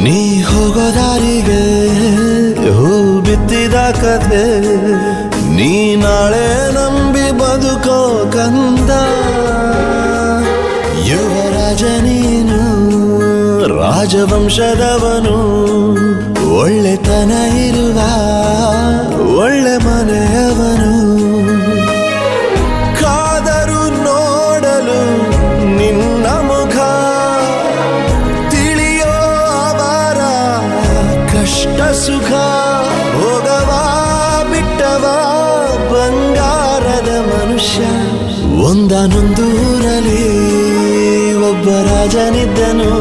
ನೀ ಹೋಗೋ ದಾರಿಗೆ ಹೂ ಬಿತ್ತಿದ ಕಥೆ ನೀ ನಾಳೆ ನಂಬಿ ಬದುಕೋ ಕಂದ ಯುವರಾಜ ನೀನು ರಾಜವಂಶದವನು ಒಳ್ಳೆತನ ಇರುವ ಒಳ್ಳೆ ಮನೆಯವನು ಕಾದರು ನೋಡಲು ನಿನ್ನ ಮುಖ ತಿಳಿಯೋ ಅವರ ಕಷ್ಟ ಸುಖ ಹೋಗವ ಬಿಟ್ಟವ ಬಂಗಾರದ ಮನುಷ್ಯ ಒಂದಾನೊಂದೂರಲ್ಲಿ ಒಬ್ಬ ರಾಜನಿದ್ದನು